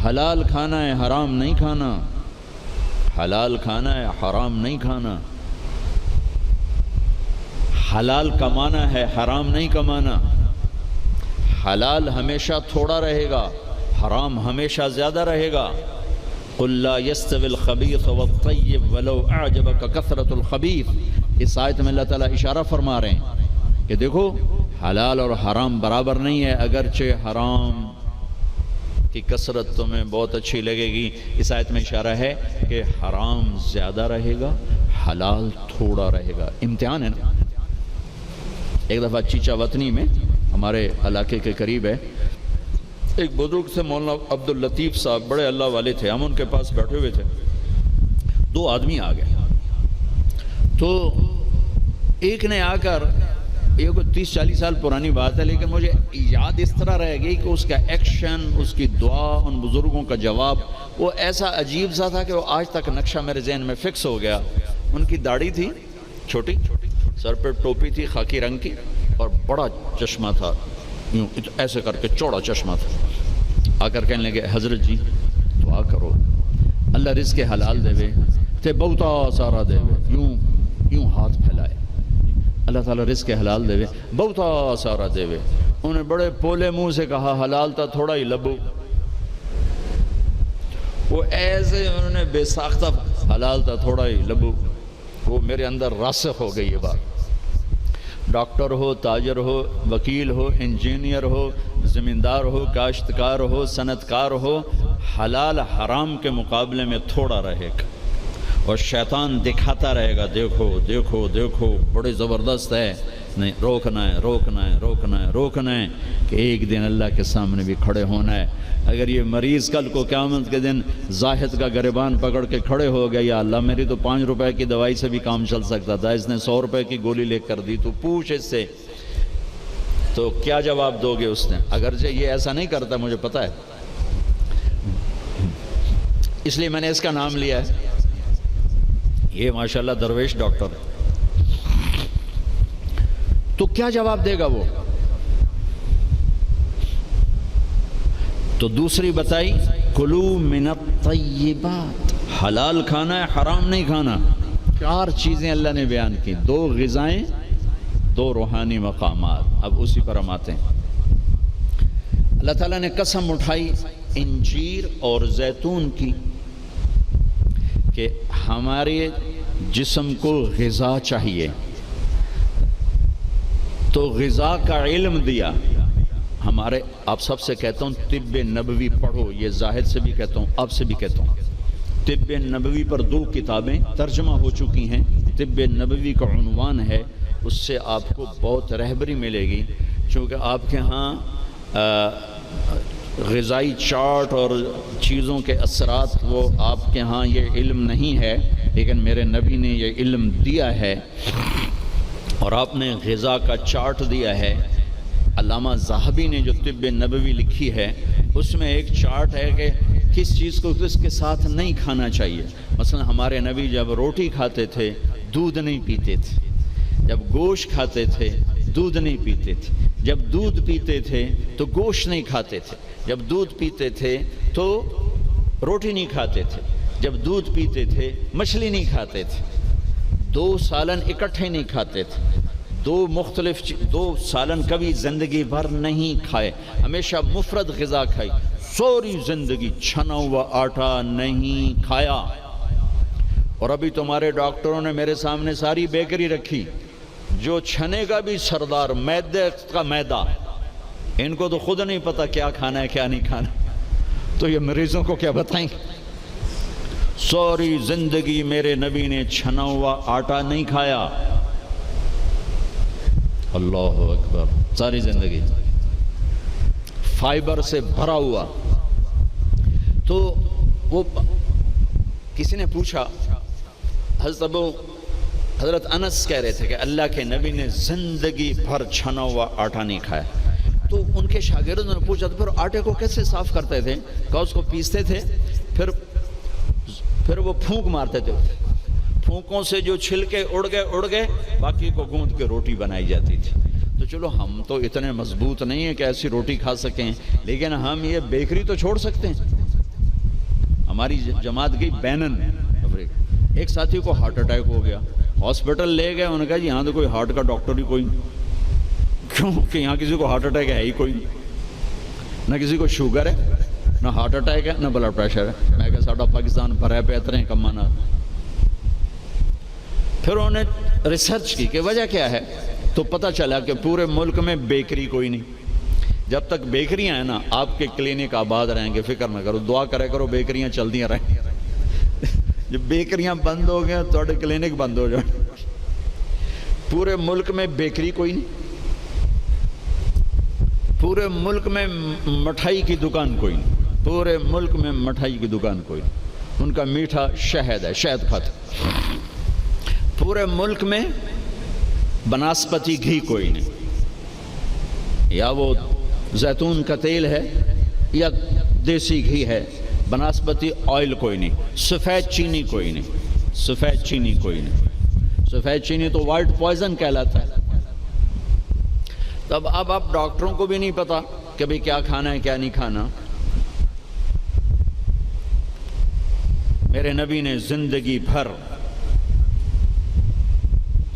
حلال کھانا ہے، حرام نہیں کھانا، حلال کھانا ہے، حرام نہیں کھانا، حلال کمانا ہے، حرام نہیں کمانا، حلال ہمیشہ تھوڑا رہے گا، حرام ہمیشہ زیادہ رہے گا۔ قل لا يستوي الخبيث والطيب ولو اعجبك كثرة الخبيث، اس آیت میں اللہ تعالیٰ اشارہ فرما رہے ہیں کہ دیکھو حلال اور حرام برابر نہیں ہے، اگرچہ حرام کی کثرت تمہیں بہت اچھی لگے گی، اس آیت میں اشارہ ہے کہ حرام زیادہ رہے گا، حلال تھوڑا رہے گا۔ امتحان ہے نا۔ ایک دفعہ چیچا وطنی میں ہمارے علاقے کے قریب ہے، ایک بزرگ سے مولانا عبداللطیف صاحب، بڑے اللہ والے تھے، ہم ان کے پاس بیٹھے ہوئے تھے، دو آدمی آ گئے، تو ایک نے آ کر، یہ کوئی 30-40 سال پرانی بات ہے لیکن مجھے یاد اس طرح رہ گئی کہ اس کا ایکشن، اس کی دعا، ان بزرگوں کا جواب وہ ایسا عجیب سا تھا کہ وہ آج تک نقشہ میرے ذہن میں فکس ہو گیا۔ ان کی داڑھی تھی چھوٹی، سر پہ ٹوپی تھی خاکی رنگ کی، اور بڑا چشمہ تھا، یوں ایسے کر کے چوڑا چشمہ تھا۔ آ کر کہنے لگے حضرت جی دعا کرو اللہ رزق حلال دے وے تے بہتا سارا دے وے، یوں ہاتھ پھیلائے، اللہ تعالیٰ رزق حلال دے وے بہتا سارا دے وے۔ انہوں نے بڑے پولے منہ سے کہا حلال تا تھوڑا ہی لبو، وہ ایسے انہوں نے بے ساختہ حلال تا تھوڑا ہی لبو، وہ میرے اندر راسخ ہو گئی یہ بات۔ ڈاکٹر ہو، تاجر ہو، وکیل ہو، انجینئر ہو، زمیندار ہو، کاشتکار ہو، صنعتکار ہو، حلال حرام کے مقابلے میں تھوڑا رہے گا، اور شیطان دکھاتا رہے گا دیکھو دیکھو دیکھو بڑے زبردست ہے، نہیں روکنا ہے روکنا ہے روکنا ہے روکنا ہے کہ ایک دن اللہ کے سامنے بھی کھڑے ہونا ہے۔ اگر یہ مریض کل کو قیامت کے دن زاہد کا گریبان پکڑ کے کھڑے ہو گیا، یا اللہ میری تو 5 روپے کی دوائی سے بھی کام چل سکتا تھا، اس نے 100 روپے کی گولی لے کر دی، تو پوچھ اس سے، تو کیا جواب دو گے اس نے؟ اگرچہ یہ ایسا نہیں کرتا مجھے پتہ ہے، اس لیے میں نے اس کا نام لیا ہے، یہ ماشاءاللہ درویش ڈاکٹر ہے۔ تو کیا جواب دے گا وہ؟ تو دوسری بتائی کلو من الطیبات، حلال کھانا ہے حرام نہیں کھانا۔ 4 چیزیں اللہ نے بیان کی، 2 غذائیں، 2 روحانی مقامات۔ اب اسی پر ہم آتے ہیں۔ اللہ تعالیٰ نے قسم اٹھائی انجیر اور زیتون کی کہ ہمارے جسم کو غذا چاہیے، تو غذا کا علم دیا۔ ہمارے آپ سب سے کہتا ہوں طب نبوی پڑھو، یہ زاہد سے بھی کہتا ہوں آپ سے بھی کہتا ہوں، طب نبوی پر 2 کتابیں ترجمہ ہو چکی ہیں، طب نبوی کا عنوان ہے، اس سے آپ کو بہت رہبری ملے گی، چونکہ آپ کے ہاں غذائی چارٹ اور چیزوں کے اثرات وہ آپ کے ہاں یہ علم نہیں ہے، لیکن میرے نبی نے یہ علم دیا ہے، اور آپ نے غذا کا چارٹ دیا ہے۔ علامہ ذہبی نے جو طب نبوی لکھی ہے اس میں ایک چارٹ ہے کہ کس چیز کو کس کے ساتھ نہیں کھانا چاہیے۔ مثلا ہمارے نبی جب روٹی کھاتے تھے دودھ نہیں پیتے تھے، جب گوشت کھاتے تھے دودھ نہیں پیتے تھے، جب دودھ پیتے تھے تو گوشت نہیں کھاتے تھے، جب دودھ پیتے تھے تو روٹی نہیں کھاتے تھے، جب دودھ پیتے تھے مچھلی نہیں کھاتے تھے، 2 سالن اکٹھے نہیں کھاتے تھے، 2 سالن کبھی زندگی بھر نہیں کھائے، ہمیشہ مفرد غذا کھائی، سوری زندگی چھنا ہوا آٹا نہیں کھایا۔ اور ابھی تمہارے ڈاکٹروں نے میرے سامنے ساری بیکری رکھی، جو چھنے کا بھی سردار، میدے کا میدا، ان کو تو خود نہیں پتا کیا کھانا ہے کیا نہیں کھانا، تو یہ مریضوں کو کیا بتائیں؟ سوری زندگی میرے نبی نے چھنا ہوا آٹا نہیں کھایا، اللہ اکبر، ساری زندگی فائبر سے بھرا ہوا۔ تو وہ کسی نے پوچھا، حضرت انس کہہ رہے تھے کہ اللہ کے نبی نے زندگی بھر چھنا ہوا آٹا نہیں کھایا، تو ان کے شاگردوں نے پوچھا تو پھر آٹے کو کیسے صاف کرتے تھے؟ کہا اس کو پیستے تھے، پھر وہ پھونک مارتے تھے، پھونکوں سے جو چھلکے اڑ گئے باقی کو گوندھ کے روٹی بنائی جاتی تھی۔ تو چلو ہم تو اتنے مضبوط نہیں ہیں کہ ایسی روٹی کھا سکیں، لیکن ہم یہ بیکری تو چھوڑ سکتے ہیں، ہماری جماعت گئی بینن افریقہ، ایک ساتھی کو ہارٹ اٹیک ہو گیا، ہاسپٹل لے گئے، انہوں نے کہا جی یہاں تو کوئی ہارٹ کا ڈاکٹر ہی کوئی نہیں، کیوں کہ یہاں کسی کو ہارٹ اٹیک ہے ہی کوئی نہیں، نہ کسی کو شوگر ہے، نہ ہارٹ اٹیک ہے، نہ بلڈ پریشر ہے۔ میں کہا ساڈا پاکستان بھرا پہ اتنے کمانا۔ پھر انہوں نے ریسرچ کی کہ وجہ کیا ہے، تو پتہ چلا کہ پورے ملک میں بیکری کوئی نہیں۔ جب تک بیکریاں ہیں نا آپ کے کلینک آباد رہیں گے، فکر نہ کرو، دعا کرے کرو بیکریاں چلدیاں رہیں۔ جب بیکریاں بند ہو گئے تو کلینک بند ہو جائیں۔ پورے ملک میں بیکری کوئی نہیں، پورے ملک میں مٹھائی کی دکان کوئی نہیں، پورے ملک میں مٹھائی کی دکان کوئی نہیں، ان کا میٹھا شہد ہے، شہد کھاتے۔ پورے ملک میں بناسپتی گھی کوئی نہیں، یا وہ زیتون کا تیل ہے یا دیسی گھی ہے، بناسپتی آئل کوئی نہیں، سفید چینی کوئی نہیں، سفید چینی کوئی نہیں، سفید چینی تو وائٹ پوائزن کہلاتا ہے۔ تب اب ڈاکٹروں کو بھی نہیں پتا کہ بھئی کیا کھانا ہے کیا نہیں کھانا۔ میرے نبی نے زندگی بھر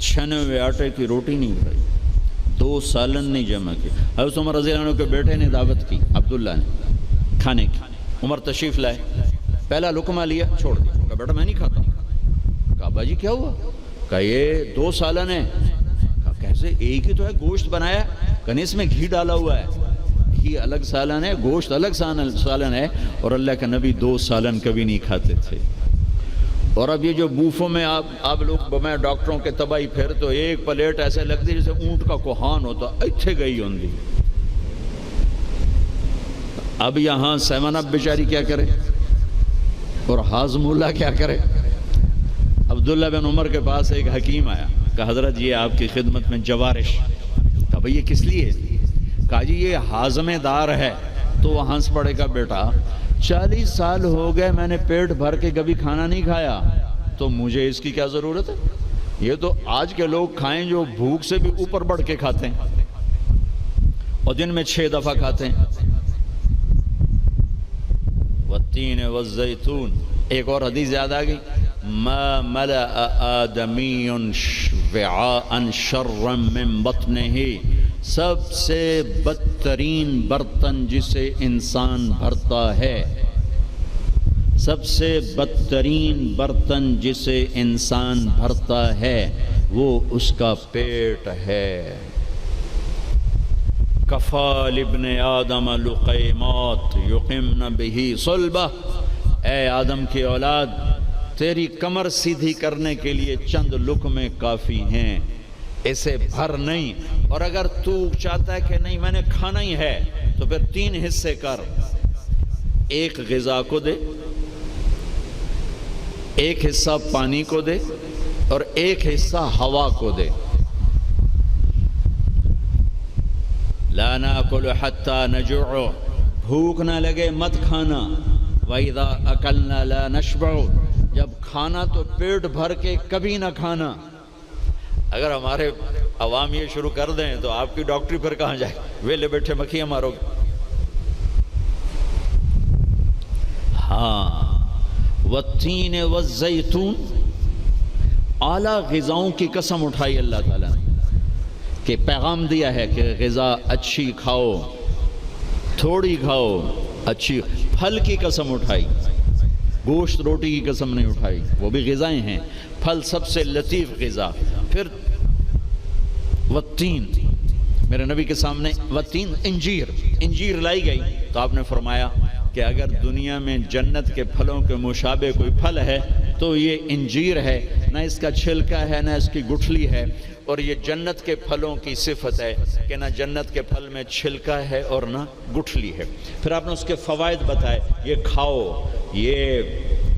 چھنے ہوئے آٹے کی روٹی نہیں کھائی، 2 سالن نہیں جمع کی۔ حضرت عمر رضی اللہ عنہ کے بیٹے نے دعوت کی، عبداللہ نے، کھانے کی۔ عمر تشریف لائے، پہلا لقمہ لیا، چھوڑ دیا، کہا بیٹا میں نہیں کھاتا ہوں۔ کہا باجی کیا ہوا؟ کہا یہ 2 سالن ہے۔ کہا کیسے؟ ایک ہی تو ہے، گوشت بنایا، کہا اس میں گھی ڈالا ہوا ہے، گھی الگ سالن ہے، گوشت الگ سالن ہے، اور اللہ کے نبی 2 سالن کبھی نہیں کھاتے تھے۔ اور اب یہ جو بوفوں میں آپ لوگ میں ڈاکٹروں کے تباہی پھر تو ایک پلیٹ ایسے لگتی جیسے اونٹ کا کوہان ہوتا، اتھے گئی ہوندی۔ اب یہاں 7 اپ بیچاری کیا کرے اور ہاضم اللہ کیا کرے؟ عبداللہ بن عمر کے پاس ایک حکیم آیا، کہا حضرت یہ آپ کی خدمت میں جوارش۔ کہا بھئی یہ کس لیے؟ کہا جی یہ ہاضمہ دار ہے۔ تو وہ ہنس پڑے گا، بیٹا 40 سال ہو گئے میں نے پیٹ بھر کے کبھی کھانا نہیں کھایا، تو مجھے اس کی کیا ضرورت ہے؟ یہ تو آج کے لوگ کھائیں جو بھوک سے بھی اوپر بڑھ کے کھاتے ہیں اور دن میں 6 دفعہ کھاتے ہیں۔ والتین والزیتون، ایک اور حدیث یاد آ گئی، ما ملأ آدمی وعاء شرا من بطنہ، سب سے بدترین برتن جسے انسان بھرتا ہے، سب سے بدترین برتن جسے انسان بھرتا ہے وہ اس کا پیٹ ہے۔ کفا لابن آدم لقیمات یقمن بہ صلبہ، اے آدم کی اولاد تیری کمر سیدھی کرنے کے لیے چند لقمے کافی ہیں، اسے بھر نہیں۔ اور اگر تو چاہتا ہے کہ نہیں میں نے کھانا ہی ہے تو پھر 3 حصے کر، ایک غذا کو دے، ایک حصہ پانی کو دے، اور ایک حصہ ہوا کو دے۔ لا ناکل حتی نجوع، بھوک نہ لگے مت کھانا۔ وَإِذَا أَكَلْنَا لَا نَشْبَعُ، جب کھانا تو پیٹ بھر کے کبھی نہ کھانا۔ اگر ہمارے عوام یہ شروع کر دیں تو آپ کی ڈاکٹری پھر کہاں جائے؟ ویلے بیٹھے مکھیاں مارو گے۔ ہاں، والتین والزیتون، اعلیٰ غذاؤں کی قسم اٹھائی اللہ تعالیٰ نے کہ پیغام دیا ہے کہ غذا اچھی کھاؤ، تھوڑی کھاؤ، اچھی۔ پھل کی قسم اٹھائی، گوشت روٹی کی قسم نہیں اٹھائی، وہ بھی غذائیں ہیں، پھل سب سے لطیف غذا۔ پھر والتین، میرے نبی کے سامنے والتین، انجیر لائی گئی تو آپ نے فرمایا کہ اگر دنیا میں جنت کے پھلوں کے مشابہ کوئی پھل ہے تو یہ انجیر ہے، نہ اس کا چھلکا ہے نہ اس کی گٹھلی ہے، اور یہ جنت کے پھلوں کی صفت ہے کہ نہ جنت کے پھل میں چھلکا ہے اور نہ گٹھلی ہے۔ پھر آپ نے اس کے فوائد بتائے، یہ کھاؤ، یہ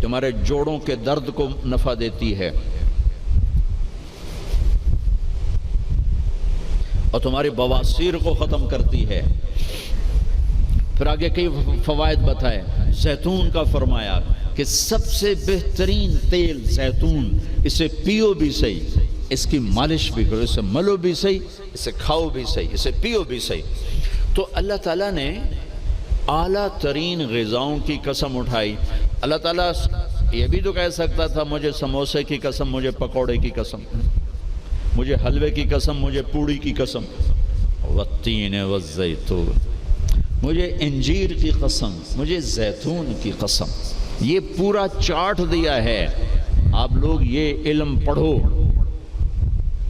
تمہارے جوڑوں کے درد کو نفع دیتی ہے اور تمہاری بواسیر کو ختم کرتی ہے۔ پھر آگے کئی فوائد بتائے، زیتون کا فرمایا کہ سب سے بہترین تیل زیتون، اسے پیو بھی صحیح، اس کی مالش بھی کرو، اسے ملو بھی صحیح، اسے کھاؤ بھی صحیح، اسے پیو بھی صحیح۔ تو اللہ تعالیٰ نے اعلیٰ ترین غذاؤں کی قسم اٹھائی اللہ تعالیٰ یہ بھی تو کہہ سکتا تھا مجھے سموسے کی قسم، مجھے پکوڑے کی قسم، مجھے حلوے کی قسم، مجھے پوڑی کی قسم، والتین والزیتون، مجھے انجیر کی قسم، مجھے زیتون کی قسم۔ یہ پورا چارٹ دیا ہے۔ آپ لوگ یہ علم پڑھو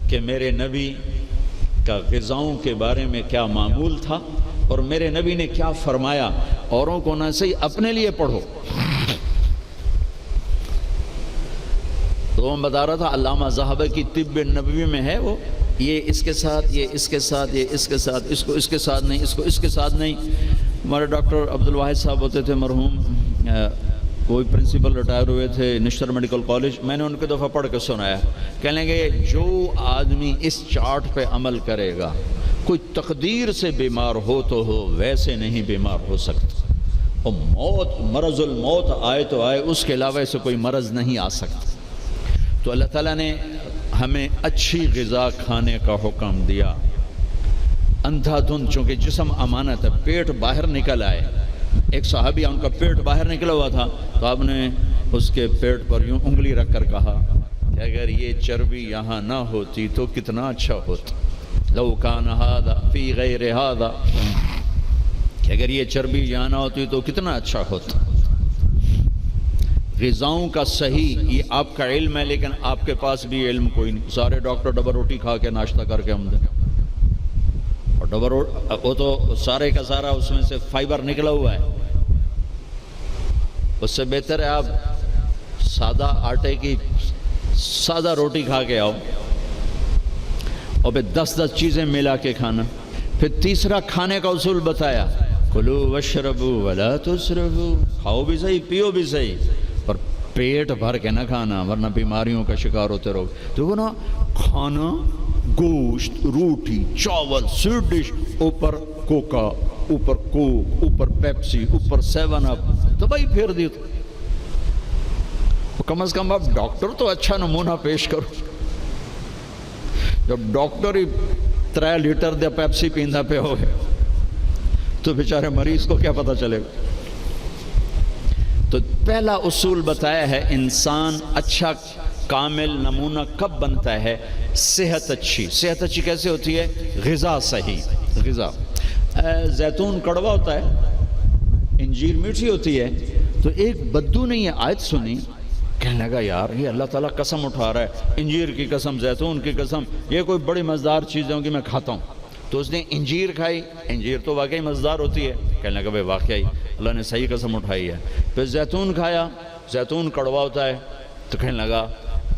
کہ میرے نبی کا غذاؤں کے بارے میں کیا معمول تھا اور میرے نبی نے کیا فرمایا، اوروں کو نہ صحیح اپنے لیے پڑھو۔ تو میں بتا رہا تھا علامہ ذہبی کی طب نبوی میں ہے وہ، یہ اس کے ساتھ، یہ اس کے ساتھ، یہ اس کے ساتھ، اس کو اس کے ساتھ نہیں، اس کو اس کے ساتھ نہیں۔ ہمارے ڈاکٹر عبدالواحد صاحب ہوتے تھے مرحوم، کوئی پرنسپل ریٹائر ہوئے تھے نشتر میڈیکل کالج، میں نے ان کے دفعہ پڑھ کے سنایا، کہنے لگے جو آدمی اس چارٹ پہ عمل کرے گا، کوئی تقدیر سے بیمار ہو تو ہو، ویسے نہیں بیمار ہو سکتا، اور موت، مرض الموت آئے تو آئے، اس کے علاوہ سے کوئی مرض نہیں آ سکتا۔ تو اللہ تعالیٰ نے ہمیں اچھی غذا کھانے کا حکم دیا۔ اندھا دھند، چونکہ جسم امانت ہے، پیٹ باہر نکل آئے، ایک صحابی ان کا پیٹ باہر نکلا ہوا تھا، تو آپ نے اس کے پیٹ پر یوں انگلی رکھ کر کہا کہ اگر یہ چربی یہاں نہ ہوتی تو کتنا اچھا ہوتا، لو کان ھذا فی غیر ھذا، کہ اگر یہ چربی یہاں نہ ہوتی تو کتنا اچھا ہوتا۔ غذاؤں کا صحیح یہ آپ کا علم ہے، لیکن آپ کے پاس بھی علم کوئی نہیں۔ سارے ڈاکٹر ڈبل روٹی کھا کے ناشتہ کر کے ہم دیں، اور ڈبل روٹی وہ تو سارے کا سارا اس میں سے فائبر نکلا ہوا ہے، اس سے بہتر ہے آپ سادہ آٹے کی سادہ روٹی کھا کے آؤ، اور پھر 10 چیزیں ملا کے کھانا۔ پھر تیسرا کھانے کا اصول بتایا، کلو واشربوا ولا تسرفوا، کھاؤ بھی صحیح، پیو بھی صحیح، پر پیٹ بھر کے نہ کھانا ورنہ بیماریوں کا شکار ہوتے رہو۔ تو وہ نا کھانا، گوشت، روٹی، چاول، سویٹ ڈش، اوپر کوکا، اوپر کوک، اوپر پیپسی، اوپر 7 اپ، تباہی پھیر دی۔ تو کم از کم آپ ڈاکٹر تو اچھا نمونہ پیش کرو۔ جب ڈاکٹر ہی 3 لیٹر دے پیپسی پیندا پہ ہوئے تو بیچارے مریض کو کیا پتہ چلے گا۔ تو پہلا اصول بتایا ہے، انسان اچھا کامل نمونہ کب بنتا ہے؟ صحت اچھی۔ صحت اچھی کیسے ہوتی ہے؟ غذا صحیح۔ غذا، زیتون کڑوا ہوتا ہے، انجیر میٹھی ہوتی ہے۔ تو ایک بدو نے یہ آیت سنی، کہنے لگا یار یہ اللہ تعالیٰ قسم اٹھا رہا ہے، انجیر کی قسم، زیتون کی قسم، یہ کوئی بڑی مزیدار چیزیں ہوں گی، میں کھاتا ہوں۔ تو اس نے انجیر کھائی، انجیر تو واقعی مزیدار ہوتی ہے، کہنے لگا بھائی واقعی اللہ نے صحیح قسم اٹھائی ہے۔ پھر زیتون کھایا، زیتون کڑوا ہوتا ہے، تو کہنے لگا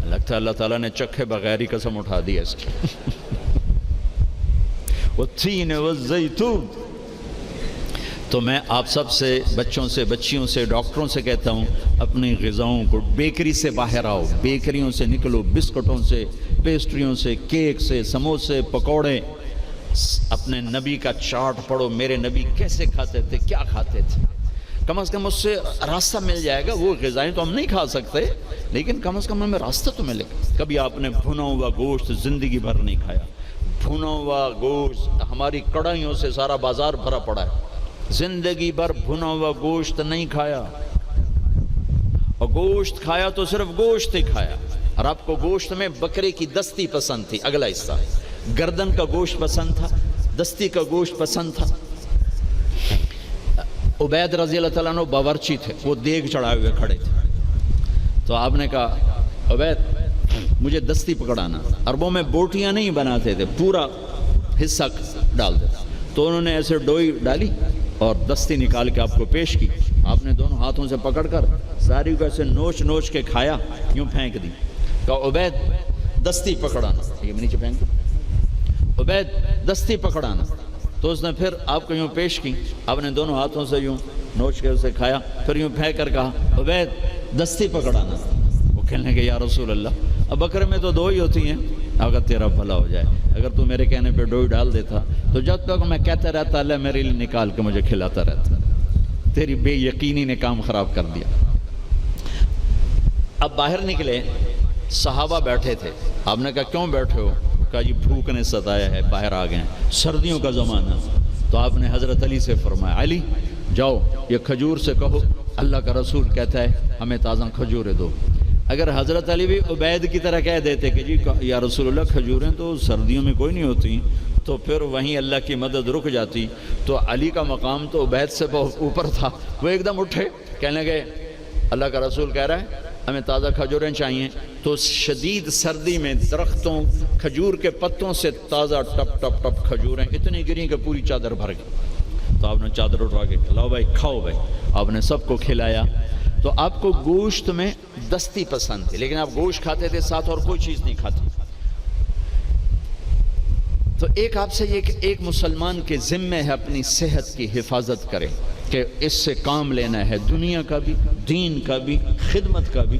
لگتا ہے اللہ تعالیٰ نے چکھے بغیر ہی قسم اٹھا دی ہے اس کی۔ والتین والزیتون۔ تو میں آپ سب سے، بچوں سے، بچیوں سے، ڈاکٹروں سے کہتا ہوں، اپنی غذاؤں کو، بیکری سے باہر آؤ، بیکریوں سے نکلو، بسکٹوں سے، پیسٹریوں سے، کیک سے، سموسے، پکوڑے۔ اپنے نبی کا چارٹ پڑھو، میرے نبی کیسے کھاتے تھے، کیا کھاتے تھے، کم از کم اس سے راستہ مل جائے گا۔ وہ غذائیں تو ہم نہیں کھا سکتے، لیکن کم از کم ہمیں راستہ تو ملے گا۔ کبھی آپ نے بھنا ہوا گوشت زندگی بھر نہیں کھایا، بھنا ہوا گوشت، ہماری کڑھائیوں سے سارا بازار بھرا پڑا ہے، زندگی بھر بھنا ہوا گوشت نہیں کھایا، اور گوشت کھایا تو صرف گوشت ہی کھایا۔ اور آپ کو گوشت میں بکرے کی دستی پسند تھی، اگلا حصہ گردن کا گوشت پسند تھا، دستی کا گوشت پسند تھا۔ عبید رضی اللہ تعالیٰ عنہ باورچی تھے، وہ دیگ چڑھائے ہوئے کھڑے تھے، تو آپ نے کہا عبید مجھے دستی پکڑانا۔ عربوں میں بوٹیاں نہیں بناتے تھے، پورا حصہ ڈال دیتا، تو انہوں نے ایسے ڈوئی ڈالی اور دستی نکال کے آپ کو پیش کی۔ آپ نے دونوں ہاتھوں سے پکڑ کر ساری کو ایسے نوچ نوچ کے کھایا، یوں پھینک دی، کہا عبید دستی پکڑانا، یہ نیچے پھینک دی، عبید دستی پکڑانا۔ تو اس نے پھر آپ کو یوں پیش کی، آپ نے دونوں ہاتھوں سے یوں نوچ کے اسے کھایا، پھر یوں پھینک کر کہا عبید دستی پکڑانا۔ وہ کہنے کہ یا رسول اللہ، اب بکرے میں تو 2 ہی ہوتی ہیں، اگر تیرا بھلا ہو جائے، اگر تو میرے کہنے پہ ڈوئی ڈال دیتا تو جب تک میں کہتا رہتا اللہ میرے لیے نکال کے مجھے کھلاتا رہتا۔ تیری بے یقینی نے کام خراب کر دیا۔ اب باہر نکلے، صحابہ بیٹھے تھے، آپ نے کہا کیوں بیٹھے ہو؟ کہا جی بھوک نے ستایا ہے، باہر آ گئے ہیں، سردیوں کا زمانہ۔ تو آپ نے حضرت علی سے فرمایا علی جاؤ یہ کھجور سے کہو اللہ کا رسول کہتا ہے ہمیں تازہ کھجوریں دو. اگر حضرت علی بھی عبید کی طرح کہہ دیتے کہ جی یا رسول اللہ کھجوریں تو سردیوں میں کوئی نہیں ہوتی، تو پھر وہیں اللہ کی مدد رک جاتی. تو علی کا مقام تو عبید سے بہت اوپر تھا. وہ ایک دم اٹھے، کہنے لگے اللہ کا رسول کہہ رہا ہے ہمیں تازہ کھجوریں چاہیے. تو شدید سردی میں درختوں کھجور کے پتوں سے تازہ ٹپ ٹپ ٹپ کھجوریں اتنی گریں کہ پوری چادر بھر گئی. تو آپ نے چادر اٹھا کے لاؤ بھائی کھاؤ بھائی. آپ نے سب کو کھلایا. تو آپ کو گوشت میں دستی پسند تھی، لیکن آپ گوشت کھاتے تھے ساتھ اور کوئی چیز نہیں کھاتے. تو ایک آپ سے یہ کہ ایک مسلمان کے ذمہ ہے اپنی صحت کی حفاظت کرے، کہ اس سے کام لینا ہے دنیا کا بھی، دین کا بھی، خدمت کا بھی.